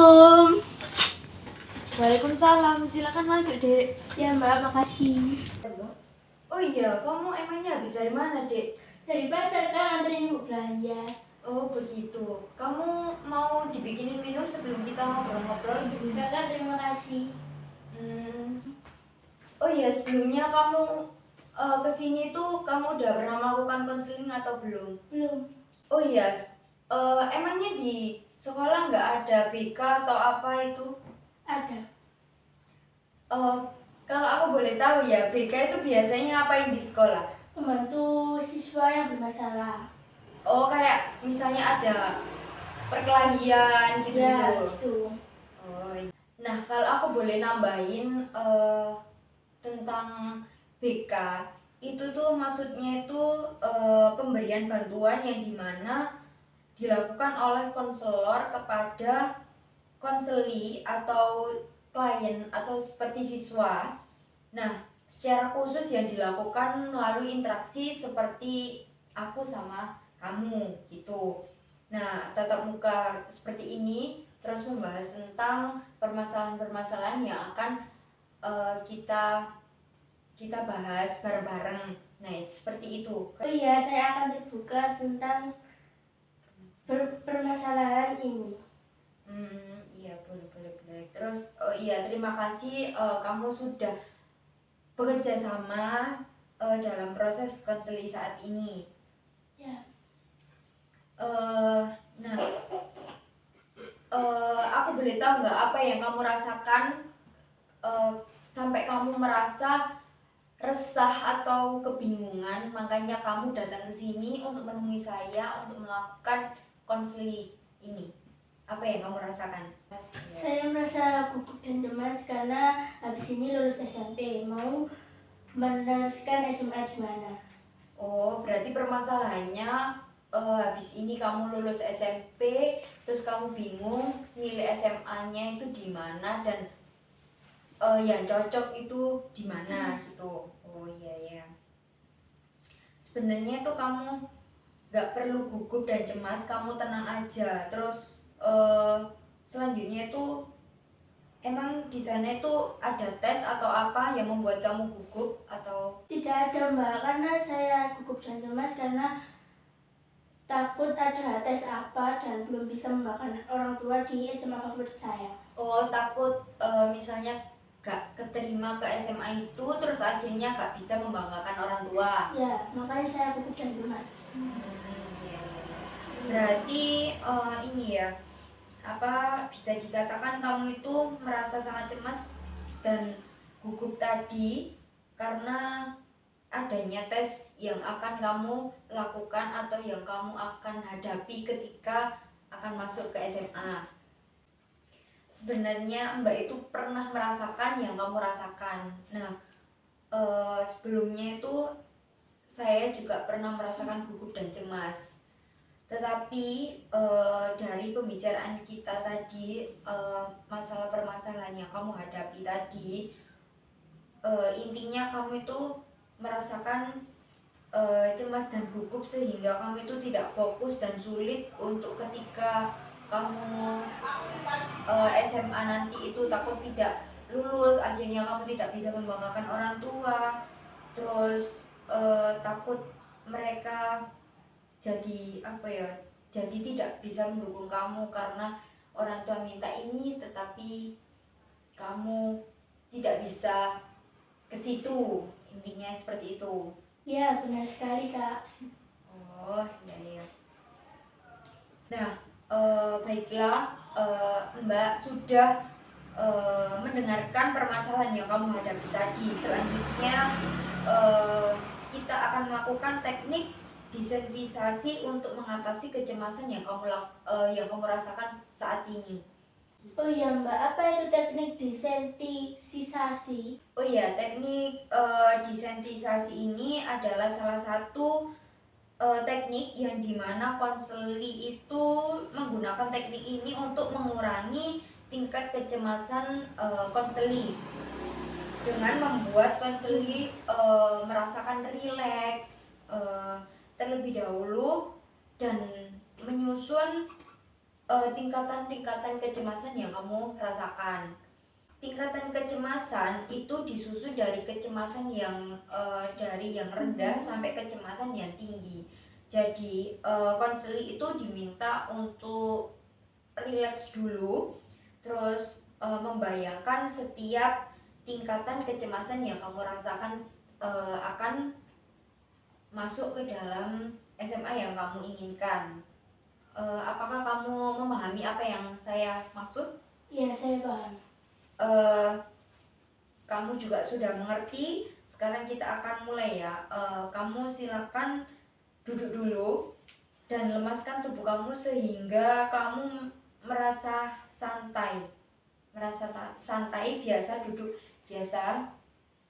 Assalamualaikum. Waalaikumsalam, silakan masuk, Dek. Ya Mbak, makasih. Oh iya, kamu emangnya habis dari mana, Dek? Dari pasar kan anterin ibu belanja. Oh begitu. Kamu mau dibikinin minum sebelum kita ngobrol-ngobrol? Enggak kan, terima kasih. Oh iya, sebelumnya kamu kesini tuh kamu udah pernah melakukan konseling atau belum? Belum. Oh iya, emangnya di sekolah nggak ada BK atau apa itu? Ada. Kalau aku boleh tahu ya, BK itu biasanya ngapain di sekolah? Membantu siswa yang bermasalah. Oh, kayak misalnya ada perkelahian gitu. Ya, gitu. Oh, iya. Nah, kalau aku boleh nambahin tentang BK, itu tuh maksudnya itu pemberian bantuan yang dimana dilakukan oleh konselor kepada konseli atau klien atau seperti siswa. Nah, secara khusus yang dilakukan melalui interaksi seperti aku sama kamu gitu. Nah, tatap muka seperti ini terus membahas tentang permasalahan-permasalahan yang akan kita bahas bareng-bareng. Nah, seperti itu. Oh iya, saya akan terbuka tentang permasalahan ini. Iya, boleh. Terus, oh iya, terima kasih kamu sudah bekerja sama dalam proses konseli saat ini. Ya. Nah, aku boleh tahu nggak apa yang kamu rasakan sampai kamu merasa resah atau kebingungan, makanya kamu datang ke sini untuk menemui saya untuk melakukan konseli ini. Apa yang kamu rasakan? Saya merasa gugup dan cemas karena habis ini lulus SMP, mau meneruskan SMA di mana. Oh, berarti permasalahannya habis ini kamu lulus SMP, terus kamu bingung nilai SMA-nya itu di mana dan yang cocok itu di mana gitu. Oh iya. Sebenarnya tuh kamu nggak perlu gugup dan cemas, kamu tenang aja. Terus selanjutnya itu emang di sana itu ada tes atau apa yang membuat kamu gugup atau? Tidak ada Mbak, karena saya gugup dan cemas karena takut ada tes apa dan belum bisa membanggakan orang tua di SMA favorit saya. Oh, takut misalnya gak keterima ke SMA itu terus akhirnya gak bisa membanggakan orang tua. Ya, makanya saya gugup dan cemas. Iya. Berarti ini ya, apa bisa dikatakan kamu itu merasa sangat cemas dan gugup tadi karena adanya tes yang akan kamu lakukan atau yang kamu akan hadapi ketika akan masuk ke SMA. Sebenarnya Mbak itu pernah merasakan yang kamu rasakan. Nah, sebelumnya itu saya juga pernah merasakan gugup dan cemas. Tetapi dari pembicaraan kita tadi, masalah permasalahan yang kamu hadapi tadi, intinya kamu itu merasakan cemas dan gugup sehingga kamu itu tidak fokus dan sulit untuk ketika kamu SMA nanti itu takut tidak lulus, akhirnya kamu tidak bisa membanggakan orang tua, terus takut mereka jadi apa ya, jadi tidak bisa mendukung kamu karena orang tua minta ini tetapi kamu tidak bisa ke situ, intinya seperti itu. Ya, benar sekali Kak. Oh iya. Nah, baiklah, Mbak sudah mendengarkan permasalahan yang kamu hadapi tadi. Selanjutnya kita akan melakukan teknik desensitisasi untuk mengatasi kecemasan yang kamu rasakan saat ini. Oh iya Mbak, apa itu teknik desensitisasi? Oh iya, teknik desensitisasi ini adalah salah satu teknik yang dimana konseli itu menggunakan teknik ini untuk mengurangi tingkat kecemasan konseli dengan membuat konseli merasakan rileks terlebih dahulu dan menyusun tingkatan-tingkatan kecemasan yang kamu rasakan. Tingkatan kecemasan itu disusun dari kecemasan yang dari yang rendah sampai kecemasan yang tinggi. Jadi konseling itu diminta untuk rileks dulu, terus membayangkan setiap tingkatan kecemasan yang kamu rasakan akan masuk ke dalam SMA yang kamu inginkan. Apakah kamu memahami apa yang saya maksud? Iya, saya paham. Kamu juga sudah mengerti. Sekarang kita akan mulai ya. Kamu silakan duduk dulu dan lemaskan tubuh kamu sehingga kamu merasa santai. Biasa duduk biasa,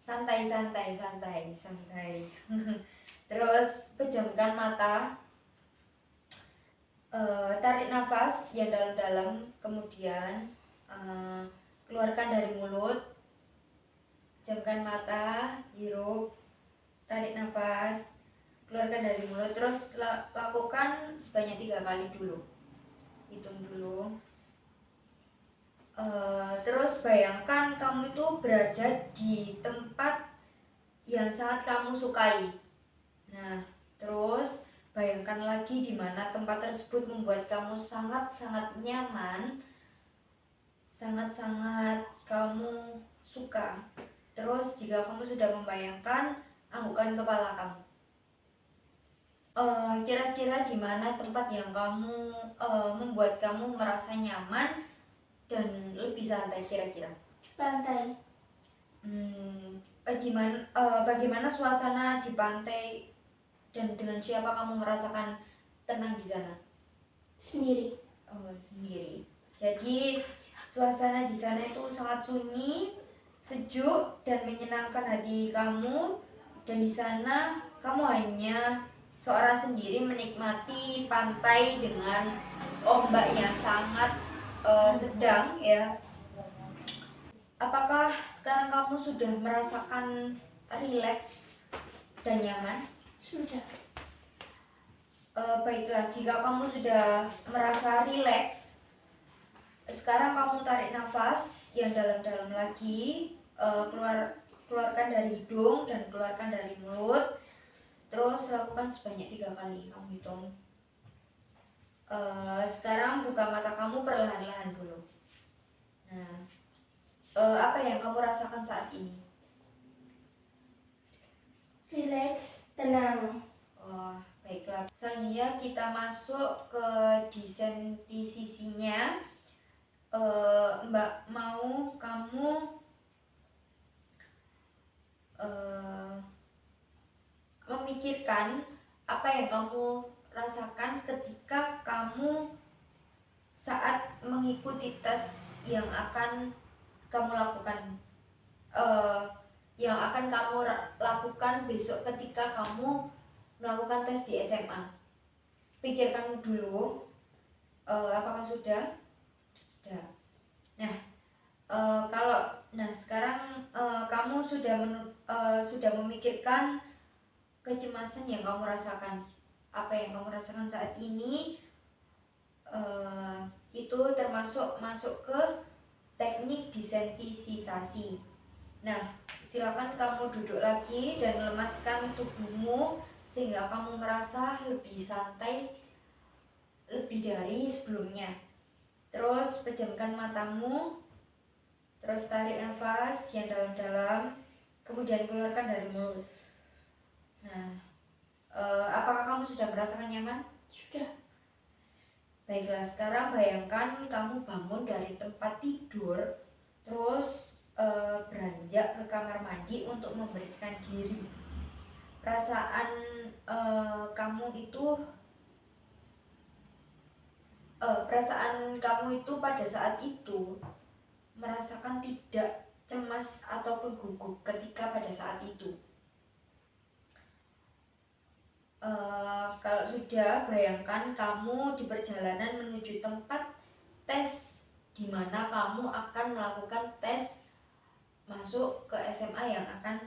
santai. Terus pejamkan mata, tarik nafas yang dalam-dalam, kemudian keluarkan dari mulut. Pejamkan mata, hirup, tarik nafas, keluarkan dari mulut. Terus lakukan sebanyak 3 kali dulu. Hitung dulu. Terus bayangkan kamu itu berada di tempat yang sangat kamu sukai. Nah, terus bayangkan lagi di mana tempat tersebut membuat kamu sangat-sangat nyaman, sangat-sangat kamu suka. Terus jika kamu sudah membayangkan, anggukkan kepala kamu. Kira-kira di mana tempat yang kamu membuat kamu merasa nyaman dan lebih santai kira-kira? Pantai. Bagaimana suasana di pantai dan dengan siapa kamu merasakan tenang di sana? Sendiri. Sendiri. Jadi suasana di sana itu sangat sunyi, sejuk dan menyenangkan hati kamu, dan di sana kamu hanya seorang sendiri menikmati pantai dengan ombak yang sangat sedang ya. Apakah sekarang kamu sudah merasakan rileks dan nyaman? Sudah. Baiklah, jika kamu sudah merasa rileks, sekarang kamu tarik nafas yang dalam-dalam lagi, keluarkan dari hidung dan keluarkan dari mulut. Terus lakukan sebanyak 3 kali, kamu hitung. Sekarang buka mata kamu perlahan-lahan dulu. Nah, apa yang kamu rasakan saat ini? Rileks, tenang. Baiklah. Selanjutnya kita masuk ke desentisisinya. Mbak mau kamu memikirkan apa yang kamu rasakan ketika kamu saat mengikuti tes yang akan kamu lakukan, yang akan kamu lakukan besok ketika kamu melakukan tes di SMA. Pikirkan dulu, apakah sudah? Sudah. Nah, sekarang kamu sudah memikirkan kecemasan yang kamu rasakan. Apa yang kamu rasakan saat ini itu termasuk masuk ke teknik desensitisasi. Nah, silakan kamu duduk lagi dan lemaskan tubuhmu sehingga kamu merasa lebih santai lebih dari sebelumnya. Terus pejamkan matamu, terus tarik nafas yang dalam-dalam, kemudian keluarkan dari mulut. Nah, apakah kamu sudah merasakan nyaman? Sudah. Baiklah, sekarang bayangkan kamu bangun dari tempat tidur, terus beranjak ke kamar mandi untuk membersihkan diri. Perasaan kamu itu pada saat itu merasakan tidak cemas ataupun gugup ketika pada saat itu. Kalau sudah, bayangkan kamu di perjalanan menuju tempat tes di mana kamu akan melakukan tes masuk ke SMA yang akan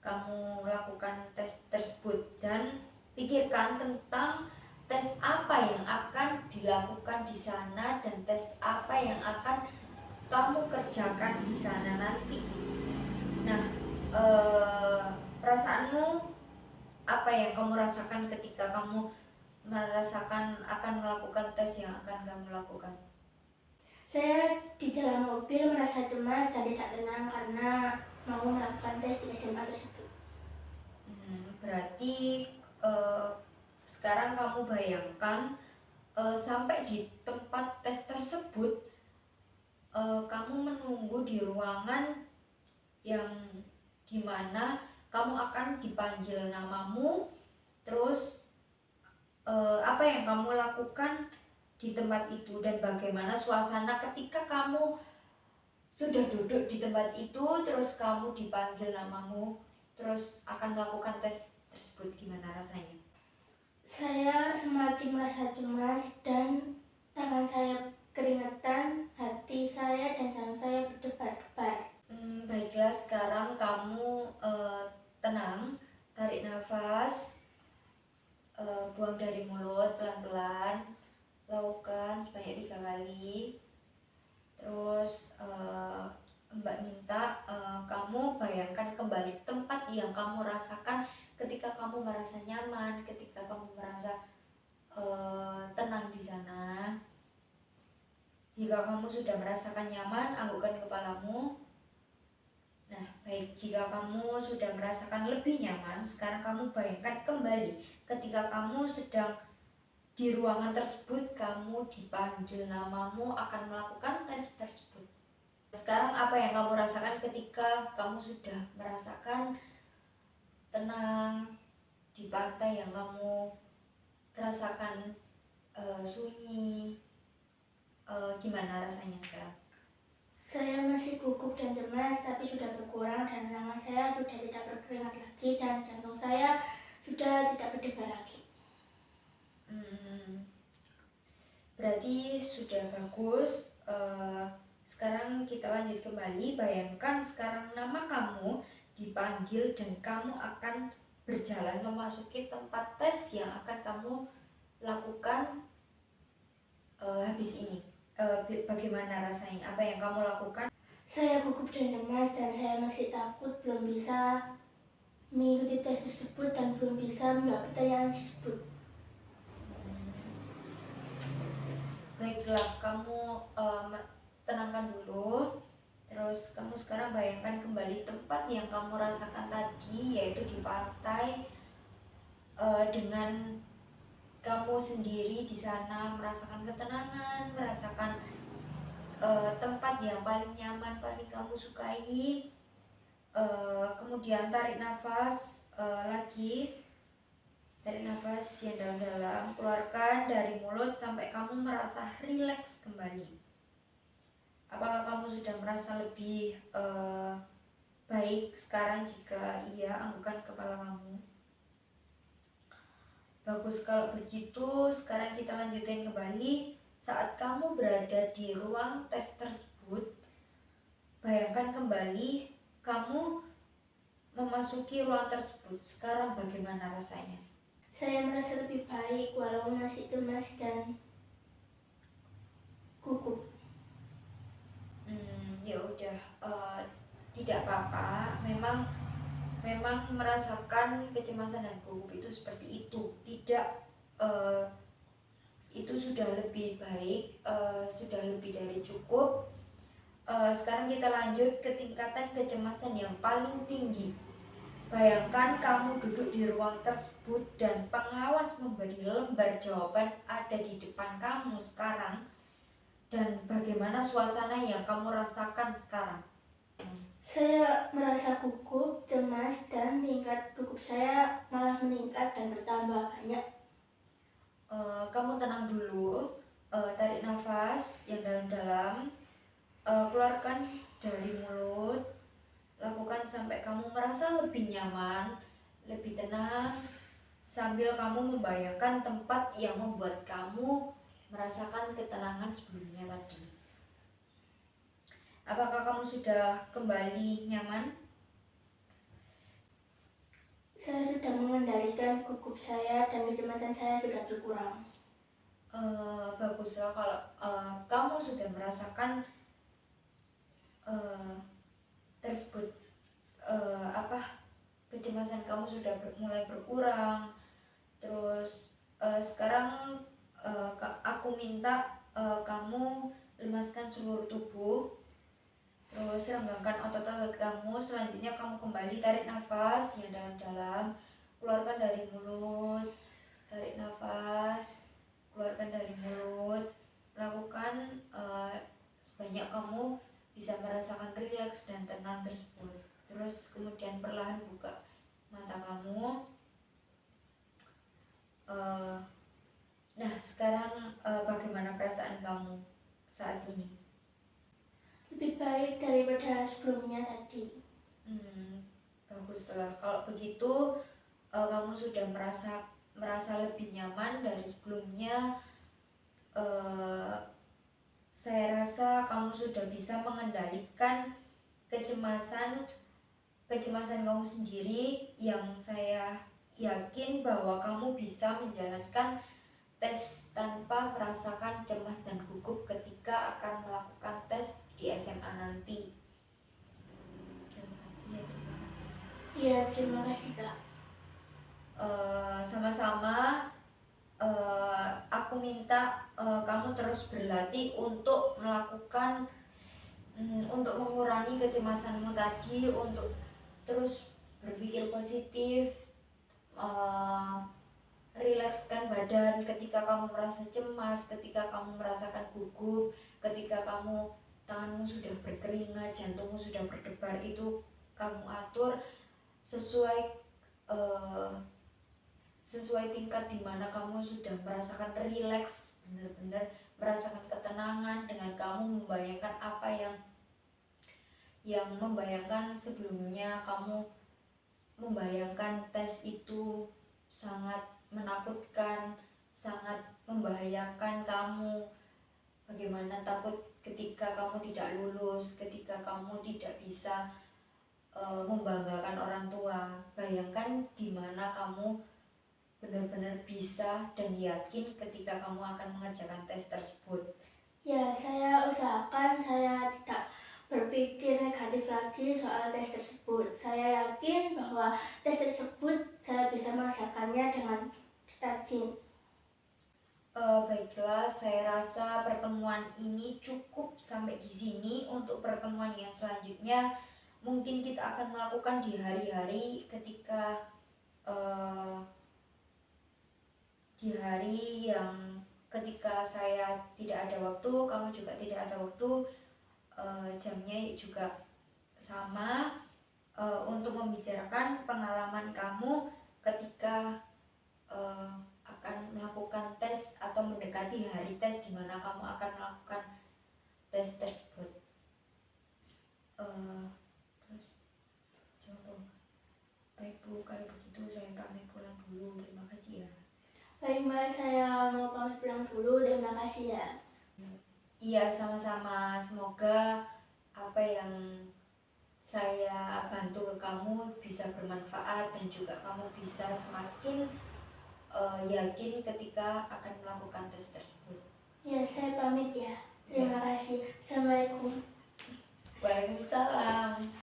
kamu lakukan tes tersebut, dan pikirkan tentang tes apa yang akan dilakukan di sana dan tes apa yang akan kamu kerjakan di sana nanti. Nah, perasaanmu apa yang kamu rasakan ketika kamu merasakan akan melakukan tes yang akan kamu lakukan? Saya di dalam mobil merasa cemas dan tidak tenang karena mau melakukan tes di SMA tersebut. Berarti sekarang kamu bayangkan sampai di tempat tes tersebut, kamu menunggu di ruangan yang dimana kamu akan dipanggil namamu, terus apa yang kamu lakukan di tempat itu dan bagaimana suasana ketika kamu sudah duduk di tempat itu terus kamu dipanggil namamu terus akan melakukan tes tersebut, gimana rasanya? Saya semakin merasa cemas dan tangan saya keringetan, hati saya dan jantung saya berdebar-debar. Baiklah, sekarang kamu tenang, tarik nafas, buang dari mulut pelan-pelan, lakukan sebanyak 3 kali. Terus Mbak minta kamu bayangkan kembali tempat yang kamu rasakan ketika kamu merasa nyaman, ketika kamu merasa tenang di sana. Jika kamu sudah merasakan nyaman, anggukkan kepalamu. Nah, baik, jika kamu sudah merasakan lebih nyaman, sekarang kamu bayangkan kembali ketika kamu sedang di ruangan tersebut, kamu dipanggil namamu akan melakukan tes tersebut. Sekarang apa yang kamu rasakan ketika kamu sudah merasakan tenang di pantai yang kamu rasakan sunyi, gimana rasanya sekarang? Saya masih gugup dan cemas, tapi sudah berkurang dan tangan saya sudah tidak berkeringat lagi dan jantung saya sudah tidak berdebar lagi. Berarti sudah bagus. Sekarang kita lanjut kembali. Bayangkan sekarang nama kamu dipanggil dan kamu akan berjalan memasuki tempat tes yang akan kamu lakukan habis ini. Bagaimana rasanya? Apa yang kamu lakukan? Saya gugup dan cemas dan saya masih takut belum bisa mengikuti tes tersebut dan belum bisa menjawab pertanyaan tersebut. Baiklah, kamu tenangkan dulu. Terus kamu sekarang bayangkan kembali tempat yang kamu rasakan tadi, yaitu di pantai, dengan kamu sendiri di sana merasakan ketenangan, merasakan tempat yang paling nyaman, paling kamu sukai. Kemudian tarik nafas lagi. Tarik nafas yang dalam-dalam, keluarkan dari mulut sampai kamu merasa rileks kembali. Apakah kamu sudah merasa lebih baik sekarang? Jika iya, anggukkan kepala kamu. Bagus, kalau begitu sekarang kita lanjutin kembali. Saat kamu berada di ruang tes tersebut, bayangkan kembali kamu memasuki ruang tersebut. Sekarang bagaimana rasanya? Saya merasa lebih baik walau masih cemas dan gugup. Ya udah, tidak apa-apa. Memang merasakan kecemasan dan gugup itu seperti itu. Tidak, itu sudah lebih baik, sudah lebih dari cukup. Sekarang kita lanjut ke tingkatan kecemasan yang paling tinggi. Bayangkan kamu duduk di ruang tersebut dan pengawas memberi lembar jawaban ada di depan kamu sekarang. Dan bagaimana suasana yang kamu rasakan sekarang? Saya merasa gugup, cemas, dan tingkat gugup saya malah meningkat dan bertambah banyak. Kamu tenang dulu, tarik nafas yang dalam-dalam, keluarkan dari mulut, lakukan sampai kamu merasa lebih nyaman, lebih tenang, sambil kamu membayangkan tempat yang membuat kamu merasakan ketenangan sebelumnya tadi. Apakah kamu sudah kembali nyaman? Saya sudah mengendalikan gugup saya dan kecemasan saya sudah berkurang. Baguslah kalau kamu sudah merasakan tersebut, kecemasan kamu sudah mulai berkurang. Terus sekarang aku minta kamu lemaskan seluruh tubuh, terus renggangkan otot-otot kamu. Selanjutnya kamu kembali tarik nafas yang dalam-dalam, keluarkan dari mulut, tarik nafas, keluarkan dari mulut. Lakukan sebanyak kamu bisa merasakan rileks dan tenang tersebut. Terus kemudian perlahan buka mata kamu. Nah sekarang bagaimana perasaan kamu saat ini? Lebih baik daripada sebelumnya tadi. Baguslah kalau begitu. Kamu sudah merasa lebih nyaman dari sebelumnya. Saya rasa kamu sudah bisa mengendalikan kecemasan kamu sendiri, yang saya yakin bahwa kamu bisa menjalankan tes tanpa merasakan cemas dan gugup ketika akan melakukan tes di SMA nanti. Iya, terima kasih Kak. Sama-sama. Aku minta kamu terus berlatih untuk melakukan untuk mengurangi kecemasanmu tadi, untuk terus berpikir positif, rilekskan badan ketika kamu merasa cemas, ketika kamu merasakan gugup, ketika tanganmu sudah berkeringat, jantungmu sudah berdebar. Itu kamu atur sesuai tingkat dimana kamu sudah merasakan rileks, benar-benar merasakan ketenangan, dengan kamu membayangkan apa yang membayangkan sebelumnya. Kamu membayangkan tes itu sangat menakutkan, sangat membahayakan kamu. Bagaimana takut ketika kamu tidak lulus, ketika kamu tidak bisa membanggakan orang tua. Bayangkan di mana kamu benar-benar bisa dan yakin ketika kamu akan mengerjakan tes tersebut. Ya, saya usahakan saya tidak berpikir negatif lagi soal tes tersebut. Saya yakin bahwa tes tersebut saya bisa mengerjakannya dengan rajin. Baiklah, saya rasa pertemuan ini cukup sampai di sini. Untuk pertemuan yang selanjutnya mungkin kita akan melakukan di hari-hari ketika di hari yang ketika saya tidak ada waktu, kamu juga tidak ada waktu. Jamnya juga sama, untuk membicarakan pengalaman kamu ketika akan melakukan tes atau mendekati hari tes di mana kamu akan melakukan tes tersebut. Terus coba. Baik Bu, kalau begitu saya pamit pulang dulu. Terima kasih ya. Baik Mbak, saya mau pamit pulang dulu. Terima kasih ya. Iya, sama-sama. Semoga apa yang saya bantu ke kamu bisa bermanfaat dan juga kamu bisa semakin yakin ketika akan melakukan tes tersebut. Ya, saya pamit ya. Terima kasih. Assalamualaikum. Waalaikumsalam.